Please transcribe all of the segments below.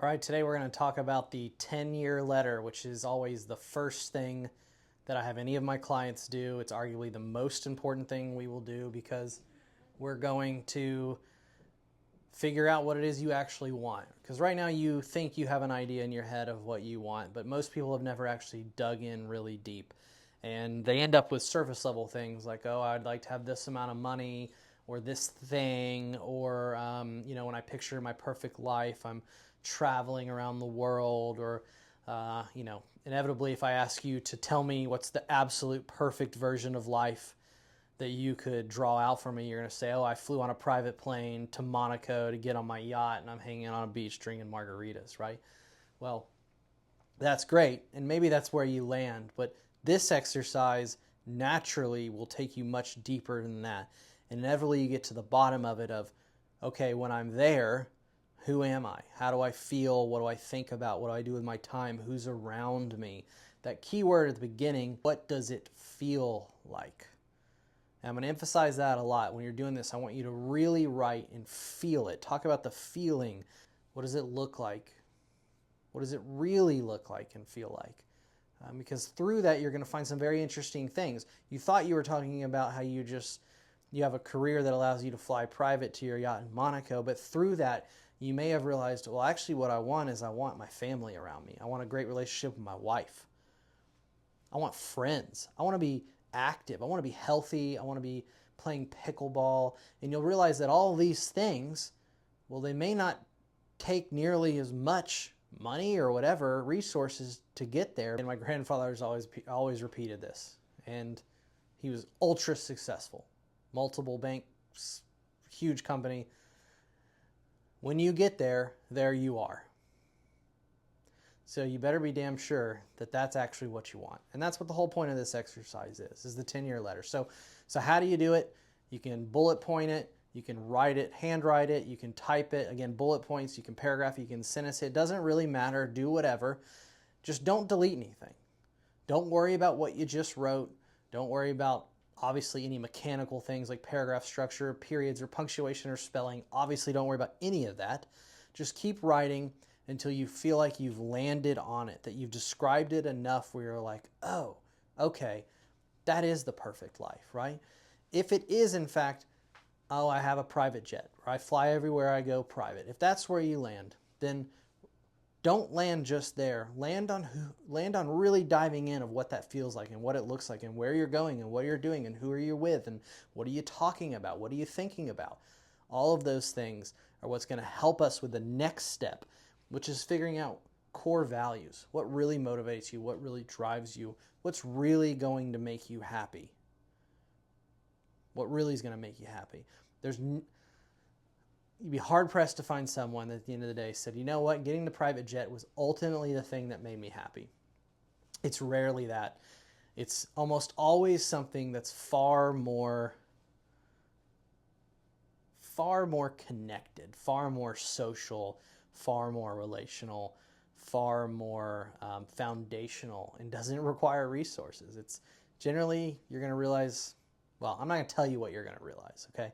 right, today we're going to talk about the 10-year letter, which is always the first thing that I have any of my clients do. It's arguably the most important thing we will do because we're going to figure out what it is you actually want. Because right now you think you have an idea in your head of what you want, but most people have never actually dug in really deep. And they end up with surface level things like, oh, I'd like to have this amount of money or this thing, or, when I picture my perfect life, I'm traveling around the world, or, inevitably if I ask you to tell me what's the absolute perfect version of life that you could draw out for me, you're going to say, oh, I flew on a private plane to Monaco to get on my yacht and I'm hanging on a beach drinking margaritas, right? Well, that's great, and maybe that's where you land, but this exercise naturally will take you much deeper than that. And inevitably you get to the bottom of it of, okay, when I'm there, who am I? How do I feel? What do I think about? What do I do with my time? Who's around me? That key word at the beginning, what does it feel like? And I'm going to emphasize that a lot. When you're doing this, I want you to really write and feel it. Talk about the feeling. What does it look like? What does it really look like and feel like? Because through that, you're going to find some very interesting things. You thought you were talking about how you have a career that allows you to fly private to your yacht in Monaco, but through that, you may have realized, well, actually what I want is I want my family around me. I want a great relationship with my wife. I want friends. I want to be active. I want to be healthy. I want to be playing pickleball. And you'll realize that all these things, well, they may not take nearly as much money or whatever resources to get there. And my grandfather's always repeated this. And he was ultra successful. Multiple banks, huge company. When you get there, there you are. So you better be damn sure that that's actually what you want. And that's what the whole point of this exercise is the 10-year letter. So how do you do it? You can bullet point it. You can write it, handwrite it. You can type it. Again, bullet points. You can paragraph. You can sentence it. It doesn't really matter. Do whatever. Just don't delete anything. Don't worry about what you just wrote. Don't worry about obviously any mechanical things like paragraph structure, periods, or punctuation or spelling. Obviously don't worry about any of that. Just keep writing until you feel like you've landed on it, that you've described it enough where you're like, oh, okay, that is the perfect life, right? If it is, in fact, oh, I have a private jet, or I fly everywhere I go private. If that's where you land, then don't land just there. Land on really diving in of what that feels like and what it looks like and where you're going and what you're doing and who are you with and what are you talking about? What are you thinking about? All of those things are what's going to help us with the next step, which is figuring out core values. What really motivates you? What really drives you? What's really going to make you happy? What really is going to make you happy? You'd be hard-pressed to find someone that at the end of the day said, you know what, getting the private jet was ultimately the thing that made me happy. It's rarely that. It's almost always something that's far more connected, far more social, far more relational, far more foundational, and doesn't require resources. It's generally, you're going to realize, well, I'm not going to tell you what you're going to realize, okay?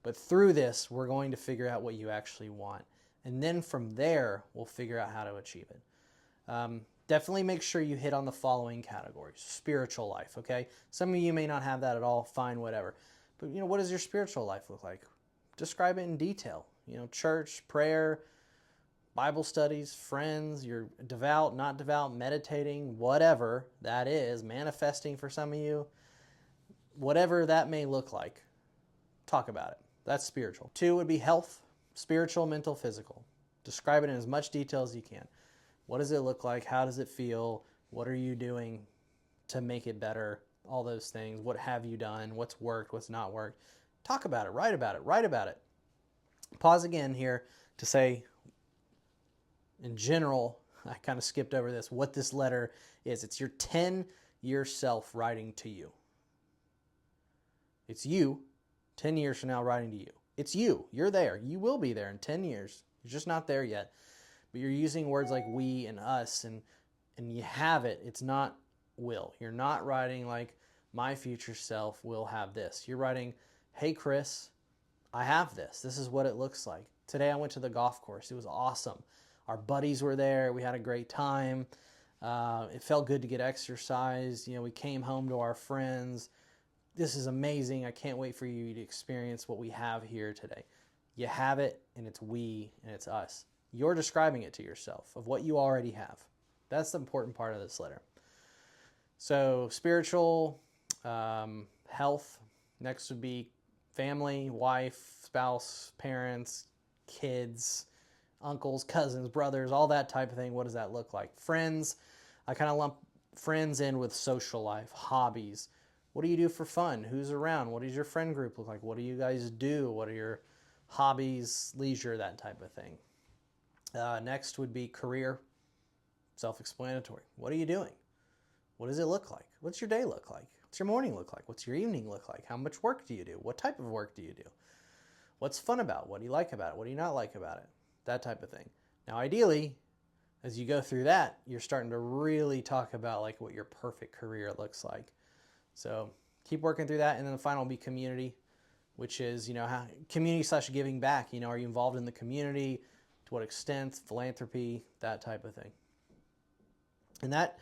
But through this, we're going to figure out what you actually want. And then from there, we'll figure out how to achieve it. Definitely make sure you hit on the following categories. Spiritual life, okay? Some of you may not have that at all, fine, whatever. But, what does your spiritual life look like? Describe it in detail. Church, prayer, Bible studies, friends, you're devout, not devout, meditating, whatever that is, manifesting for some of you, whatever that may look like, talk about it. That's spiritual. 2 would be health, spiritual, mental, physical. Describe it in as much detail as you can. What does it look like? How does it feel? What are you doing to make it better? All those things. What have you done? What's worked? What's not worked? Talk about it. Write about it. Write about it. Pause again here to say, in general, I kind of skipped over this, what this letter is. It's your 10-year self writing to you. It's you 10 years from now writing to you. It's you. You're there. You will be there in 10 years. You're just not there yet. But you're using words like we and us, and you have it. It's not will. You're not writing like my future self will have this. You're writing, hey, Chris, I have this. This is what it looks like. Today I went to the golf course. It was awesome. Our buddies were there. We had a great time. It felt good to get exercise. We came home to our friends. This is amazing. I can't wait for you to experience what we have here today. You have it, and it's we, and it's us. You're describing it to yourself of what you already have. That's the important part of this letter. So spiritual, health. Next would be family, wife, spouse, parents, kids, uncles, cousins, brothers, all that type of thing. What does that look like? Friends. I kind of lump friends in with social life, hobbies. What do you do for fun? Who's around? What does your friend group look like? What do you guys do? What are your hobbies, leisure, that type of thing? Next would be career, self-explanatory. What are you doing? What does it look like? What's your day look like? What's your morning look like? What's your evening look like? How much work do you do? What type of work do you do? What's fun about it? What do you like about it? What do you not like about it? That type of thing. Now, ideally, as you go through that, you're starting to really talk about like what your perfect career looks like. So keep working through that. And then the final will be community, which is, how community/giving back. Are you involved in the community? To what extent? Philanthropy, that type of thing. And that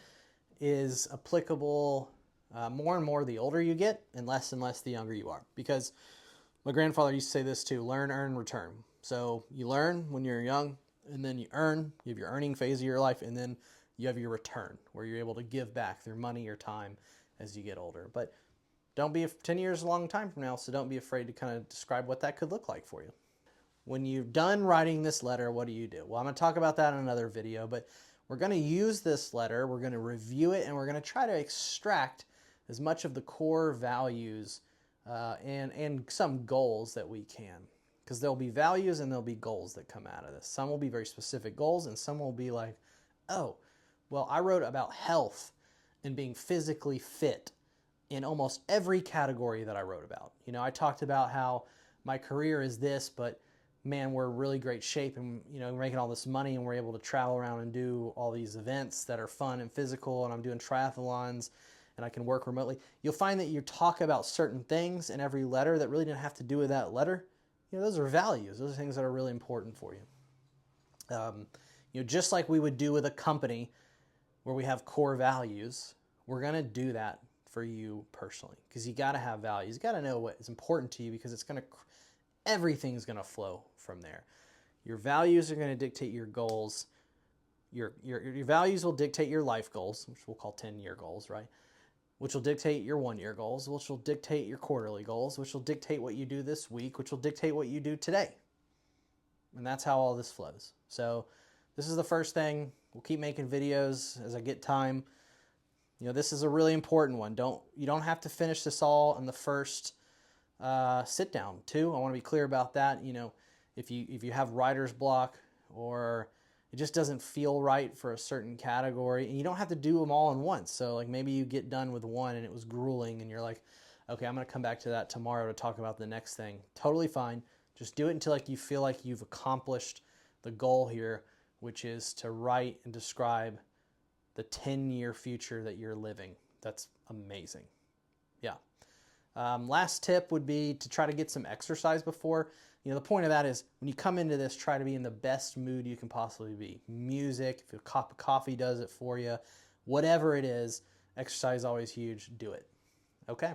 is applicable more and more the older you get and less the younger you are. Because my grandfather used to say this too: learn, earn, return. So you learn when you're young, and then you earn. You have your earning phase of your life, and then you have your return, where you're able to give back through money or time as you get older. But 10 years is a long time from now, so don't be afraid to kind of describe what that could look like for you. When you're done writing this letter, what do? Well, I'm going to talk about that in another video, but we're going to use this letter, we're going to review it, and we're going to try to extract as much of the core values and some goals that we can. Because there'll be values and there'll be goals that come out of this. Some will be very specific goals, and some will be like, oh, well, I wrote about health and being physically fit in almost every category that I wrote about. I talked about how my career is this, but man, we're in really great shape, and we're making all this money, and we're able to travel around and do all these events that are fun and physical, and I'm doing triathlons, and I can work remotely. You'll find that you talk about certain things in every letter that really didn't have to do with that letter. Those are values. Those are things that are really important for you. Just like we would do with a company where we have core values, we're going to do that for you personally, because you got to have values. You got to know what is important to you, because everything's going to flow from there. Your values are going to dictate your goals. Your values will dictate your life goals, which we'll call 10-year goals, right? Which will dictate your 1-year goals, which will dictate your quarterly goals, which will dictate what you do this week, which will dictate what you do today. And that's how all this flows. So this is the first thing. We'll keep making videos as I get time. This is a really important one. You don't have to finish this all in the first sit down too. I want to be clear about that. If you have writer's block, or it just doesn't feel right for a certain category, and you don't have to do them all in once. So like maybe you get done with one and it was grueling, and you're like, okay, I'm going to come back to that tomorrow to talk about the next thing. Totally fine. Just do it until you feel like you've accomplished the goal here, which is to write and describe the 10-year future that you're living. That's amazing. Yeah. Last tip would be to try to get some exercise before. The point of that is when you come into this, try to be in the best mood you can possibly be. Music, if a cup of coffee does it for you, whatever it is, exercise is always huge. Do it. Okay.